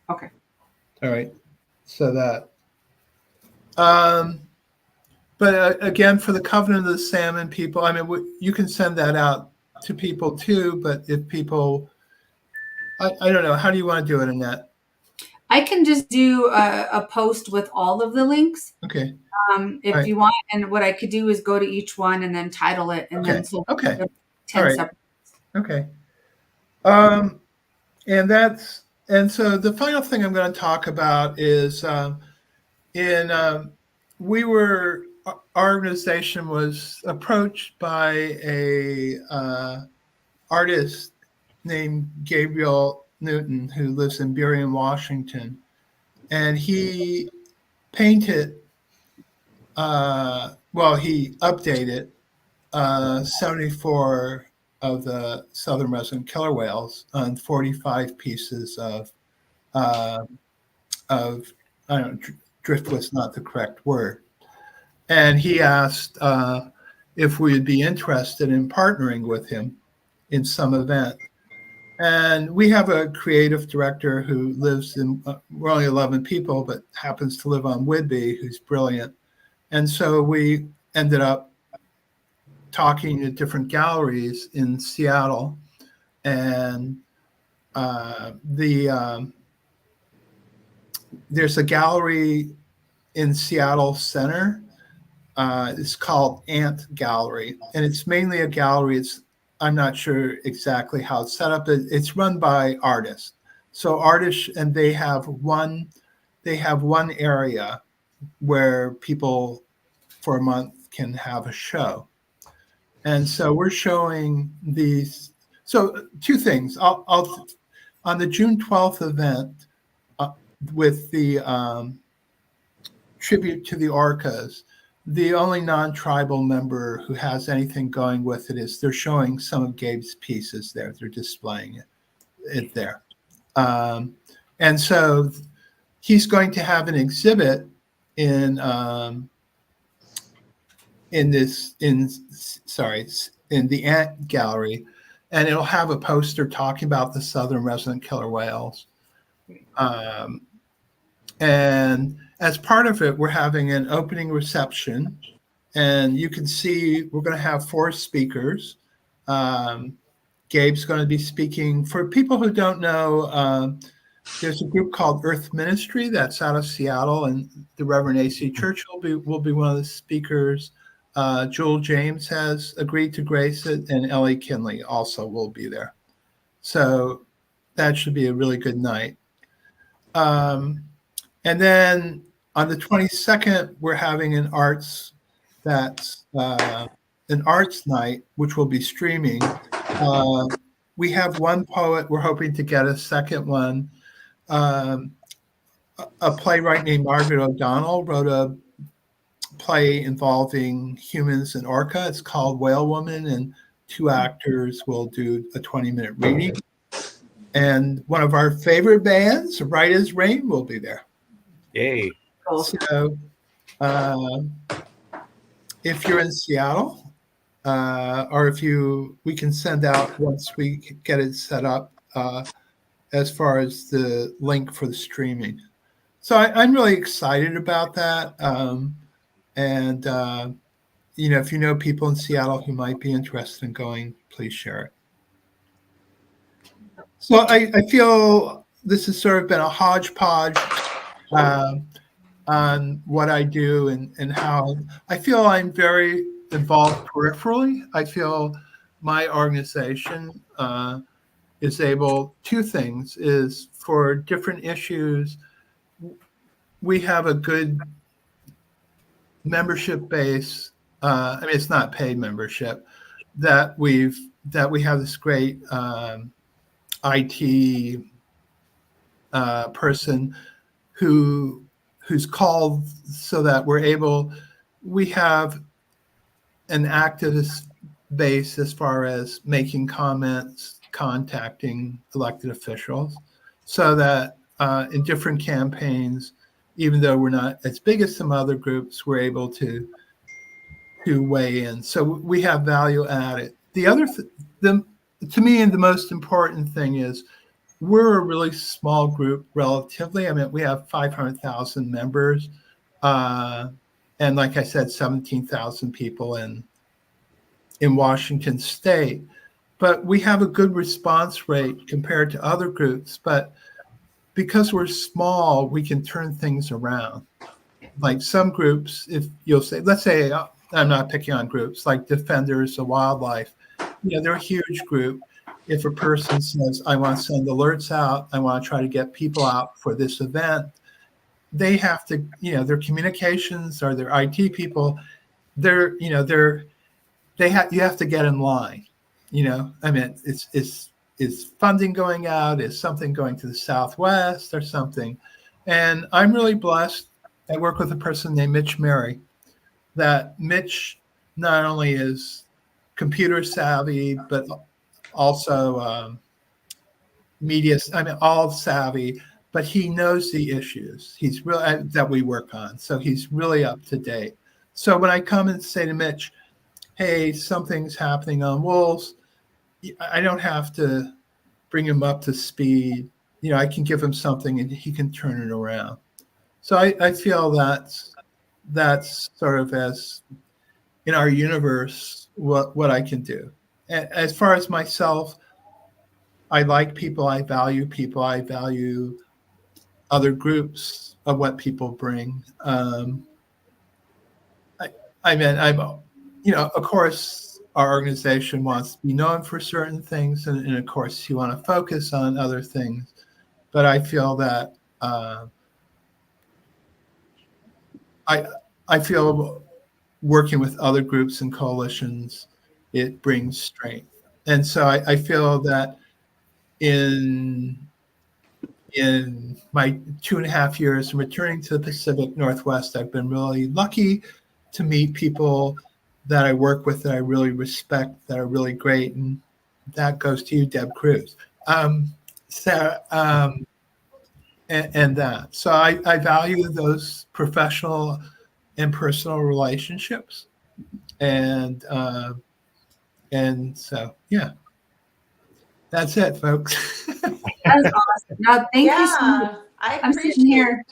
Okay. All right. So that. But again, for the Covenant of the Salmon people, I mean, you can send that out to people too. But if people, I don't know, how do you want to do it, Annette? I can just do a post with all of the links. Okay. If you want, and what I could do is go to each one and then title it, and then so 10 separate. Okay. And so the final thing I'm going to talk about is our organization was approached by a artist named Gabriel Newton, who lives in Bering, Washington, and he painted. He updated 74 of the southernmost killer whales on 45 pieces of I don't know, driftwood's not the correct word. And he asked if we would be interested in partnering with him in some event. And we have a creative director who lives in, we're only 11 people, but happens to live on Whidbey, who's brilliant. And so we ended up talking to different galleries in Seattle and there's a gallery in Seattle Center. It's called Ant Gallery, and it's mainly a gallery. I'm not sure exactly how it's set up. It's run by artists. So artists, and they have one area where people for a month can have a show. And so we're showing these. So two things. I'll on the June 12th event with the tribute to the orcas. The only non-tribal member who has anything going with it is they're showing some of Gabe's pieces there. They're displaying it there. And so he's going to have an exhibit in the Ant Gallery, and it'll have a poster talking about the southern resident killer whales. And as part of it, we're having an opening reception, and you can see we're going to have 4 speakers. Gabe's going to be speaking. For people who don't know, there's a group called Earth Ministry that's out of Seattle, and the Reverend A.C. Church will be one of the speakers. Joel James has agreed to grace it, and Ellie Kinley also will be there. So that should be a really good night. And then on the 22nd, we're having an arts night, which will be streaming. We have one poet. We're hoping to get a second one. A playwright named Margaret O'Donnell wrote a play involving humans and orca. It's called Whale Woman, and 2 actors will do a 20-minute reading. And one of our favorite bands, Right as Rain, will be there. Yay. Cool. So if you're in Seattle, or we can send out once we get it set up as far as the link for the streaming. So I'm really excited about that. And if you know people in Seattle who might be interested in going, please share it. So I feel this has sort of been a hodgepodge on what I do and how I feel I'm very involved peripherally. I feel my organization is able, 2 things, is for different issues, we have a good membership base. I mean, it's not paid membership, that we have this great IT person who's called so that we have an activist base as far as making comments, contacting elected officials, so that in different campaigns, even though we're not as big as some other groups, we're able to weigh in. So we have value added. The other to me, and the most important thing is we're a really small group relatively. I mean, we have 500,000 members, and like I said, 17,000 people in Washington State. But we have a good response rate compared to other groups. But because we're small, we can turn things around. Like some groups, if you'll say, let's say, I'm not picking on groups like Defenders of Wildlife, they're a huge group. If a person says, I want to send alerts out, I want to try to get people out for this event, they have to, their communications or their IT people, you have to get in line. I mean, is funding going out? Is something going to the Southwest or something? And I'm really blessed. I work with a person named Mitch Mary, that Mitch not only is computer savvy, but also media, all savvy, but he knows the issues that we work on. So he's really up to date. So when I come and say to Mitch, hey, something's happening on wolves, I don't have to bring him up to speed. I can give him something and he can turn it around. So I feel that's sort of, as in our universe, what I can do. As far as myself, I like people. I value people. I value other groups of what people bring. I mean, of course, our organization wants to be known for certain things, and of course, you want to focus on other things. But I feel that I I feel working with other groups and coalitions, it brings strength. And so I feel that in my 2.5 years returning to the Pacific Northwest, I've been really lucky to meet people that I work with that I really respect, that are really great. And that goes to you, Deb Cruz. Sarah, and that. So I value those professional and personal relationships. And so, yeah, that's it, folks. That is awesome. Now, thank you so much. Yeah, I I'm appreciate sitting here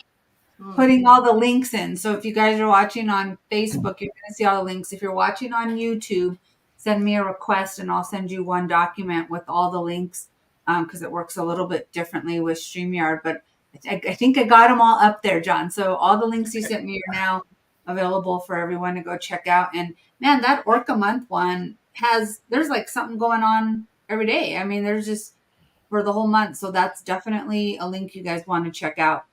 Mm. putting all the links in. So if you guys are watching on Facebook, you're going to see all the links. If you're watching on YouTube, send me a request and I'll send you one document with all the links because it works a little bit differently with StreamYard. But I think I got them all up there, John. So all the links you sent me are now available for everyone to go check out. And man, that Orca Month one there's like something going on every day. I mean, there's just for the whole month. So that's definitely a link you guys want to check out.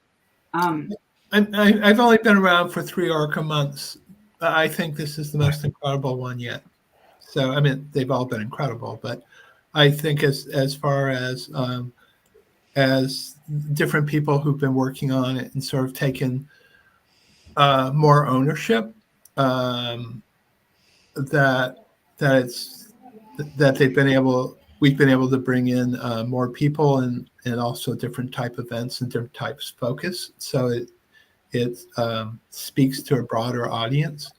I've only been around for 3 Orca months. I think this is the most incredible one yet. So, I mean, they've all been incredible, but I think as far as different people who've been working on it and sort of taken more ownership, that we've been able to bring in more people and also different type events and different types of focus. So it speaks to a broader audience,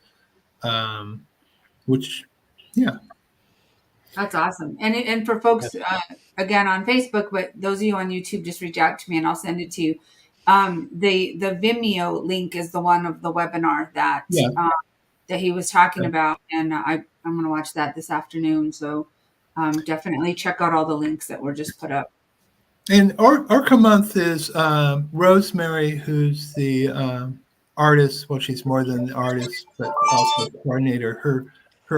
which, yeah. That's awesome. And for folks, again, on Facebook, but those of you on YouTube, just reach out to me and I'll send it to you. The Vimeo link is the one of the webinar that Yeah. that he was talking about. And I'm going to watch that this afternoon. So definitely check out all the links that were just put up. And Orca Month is Rosemary, who's the artist. Well, she's more than an artist, but also a coordinator. Her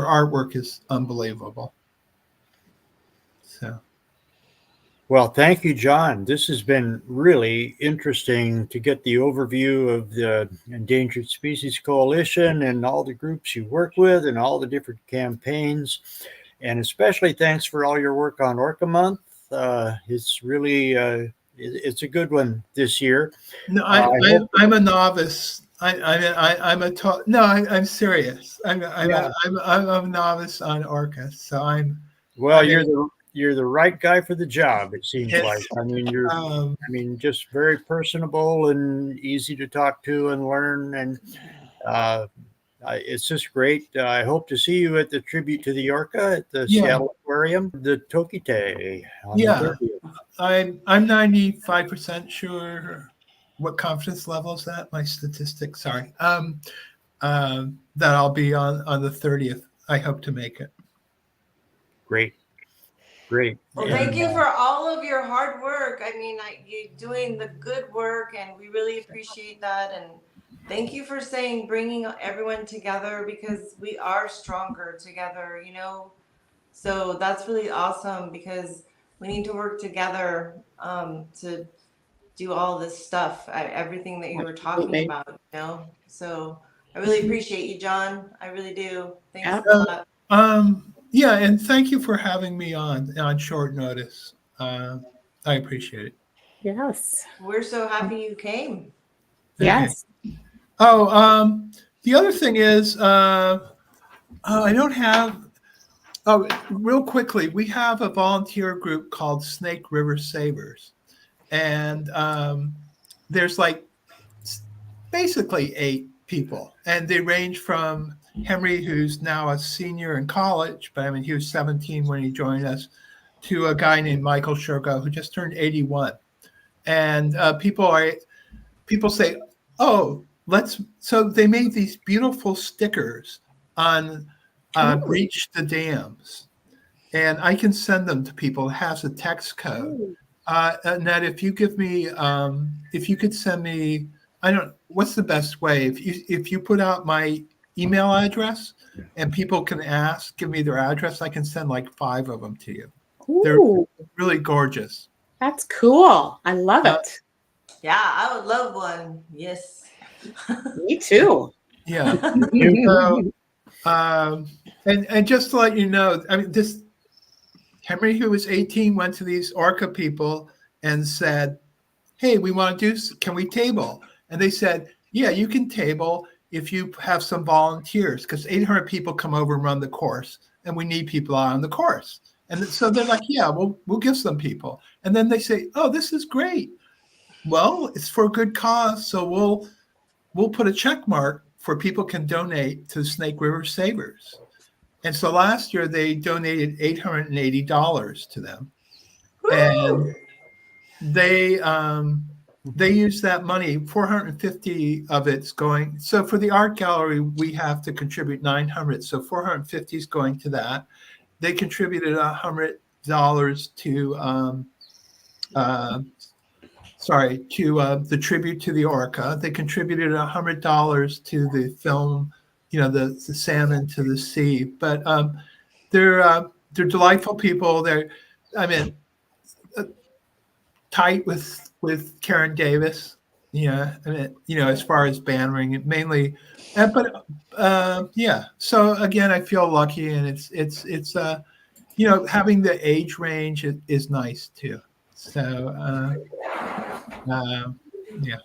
artwork is unbelievable. So, Well, thank you, John. This has been really interesting to get the overview of the Endangered Species Coalition and all the groups you work with and all the different campaigns. And especially thanks for all your work on Orca Month. It's really it's a good one this year. no, I'm a novice. I'm serious. I'm a novice on Orca, so Well, you're the right guy for the job. It seems Yes. like. I mean, just very personable and easy to talk to and learn, and it's just great. I hope to see you at the tribute to the orca at the Seattle Aquarium, the TokiTV on the 30th. I'm 95% sure. What confidence level is that? My statistics. Sorry. That I'll be on the 30th. I hope to make it. Great. Well, thank you for all of your hard work. I mean, you're doing the good work, and we really appreciate that. And thank you for bringing everyone together, because we are stronger together, So that's really awesome, because we need to work together to do all this stuff, everything that you were talking about, So I really appreciate you, John. I really do. Thanks a lot. Yeah, and thank you for having me on short notice. I appreciate it. Yes. We're so happy you came. Yes. Oh, the other thing is, I don't have. Oh, real quickly, we have a volunteer group called Snake River Savers, and there's like basically 8 people, and they range from Henry, who's now a senior in college, but I mean, he was 17 when he joined us, to a guy named Michael Shergo, who just turned 81. And people say, oh, so they made these beautiful stickers on Breach the Dams. and I can send them to people. It has a text code. Ned, if you give me, if you could send me, what's the best way? If you put out my email address and people can give me their address, I can send like 5 of them to you. They're Ooh, really gorgeous. that's cool. I love it. Yeah, I would love one. Yes. Me too. Yeah. So, and just to let you know, I mean, this Henry, who was 18, went to these orca people and said, "Hey, we want to can we table?" And they said, "Yeah, you can table if you have some volunteers, because 800 people come over and run the course, and we need people out on the course." And so they're like, "Yeah, we'll give some people." And then they say, "Oh, this is great. Well, it's for a good cause, so we'll put a check mark for people can donate to Snake River Savers." And so last year they donated $880 to them, and they use that money. 450 of it's going. So for the art gallery, we have to contribute 900. So 450 is going to that. They contributed $100 to the tribute to the orca. They contributed $100 to the film, the salmon to the sea. But they're delightful people. They're, tight with Karen Davis. Yeah, as far as bannering it mainly, but yeah. So again, I feel lucky, and it's having the age range is nice too. So yeah.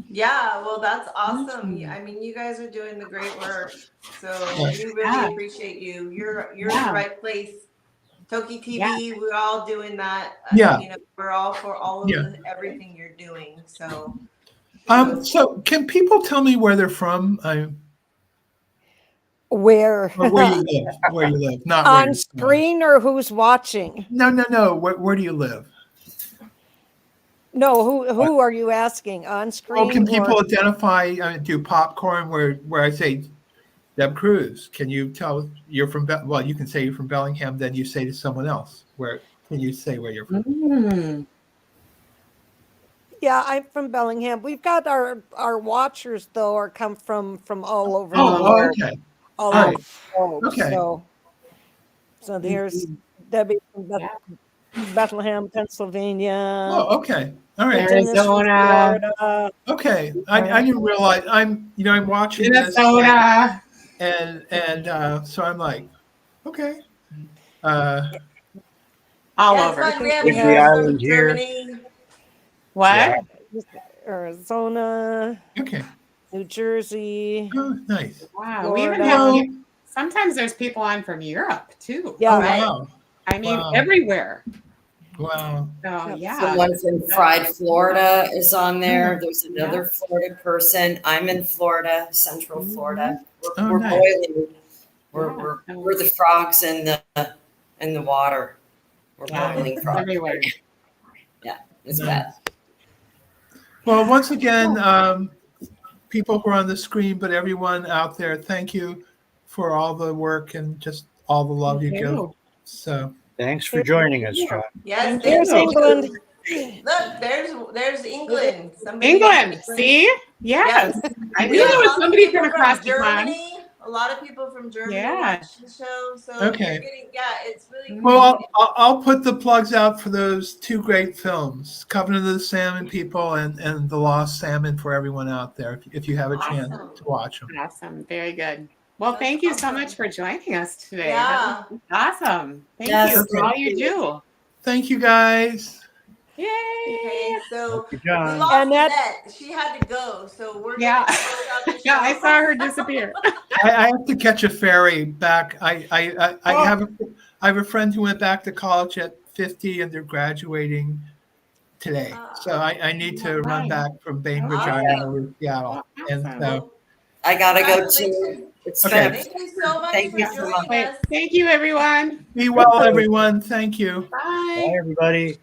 Yeah, well, that's awesome. I mean, you guys are doing the great work, so we really Yeah. appreciate you. You're in Yeah. the right place. TokiTV, we're all doing that. Yeah. We're all for all of Yeah. everything you're doing. So, So can people tell me where they're from? Where? Or where you live? Where you live? Not where On you're from. screen or who's watching? No. Where do you live? No, who are you asking? On screen? Well, can people or- identify? Do popcorn where I say Deb Cruz? Can you tell you're from? Well, you can say you're from Bellingham. Then you say to someone else, where can you say where you're from? Mm. Yeah, I'm from Bellingham. We've got our watchers though, are come from all over the Oh, world. okay. All All over right. the globe. Okay. So there's Debbie from Bethlehem, Pennsylvania. Oh, okay. All right. Dennis from Arizona. Florida. Okay. I didn't realize I'm watching Minnesota. this, and so I'm like, okay. All yeah, over. it's fun. We have Big people from island here. Germany. What? Yeah. Arizona, Okay. New Jersey. Oh, nice. Wow. We even Florida. have sometimes there's people on from Europe too. Yeah, Oh, Right. wow. I mean Wow. everywhere. Wow. So Yep. yeah. Someone from Fried Florida is on there. There's another Florida person. I'm in Florida, Central Florida. Oh, We're nice. boiling. Yeah. We're the frogs in the water. We're Yeah. boiling frogs. Everywhere. It's bad. Well, once again, people who are on the screen, but everyone out there, thank you for all the work and just all the love you give. So Thanks for joining us, John. Yes, There's thank you. England. Look, there's England. Somebody England. See? Yes. I We knew have there a was lot of somebody people from across the pond. Germany. A lot of people from Germany Yeah. watch the show. So Okay. you're getting, it's really well, I'll put the plugs out for those 2 great films, Covenant of the Salmon People and The Lost Salmon, for everyone out there, if you have a chance Awesome. to watch them. Awesome. Very good. Well, That's thank you so awesome. much for joining us today. Yeah. That was awesome. Thank Yes, you for all thank you do. Thank you, guys. Yay. Okay, so Thank you, we John. lost And that- Annette. She had to go, so we're Yeah. gonna close out the show. Yeah, I saw her disappear. I have to catch a ferry back. I have a friend who went back to college at 50, and they're graduating today. So I need to run back from Bainbridge Awesome. Island over to Seattle. And so, I gotta go Congratulations. too. It's Okay. been Thank you so much Thank for you so joining much. Wait, us. thank you, everyone. be well, everyone. Thank you. Bye. Bye, everybody.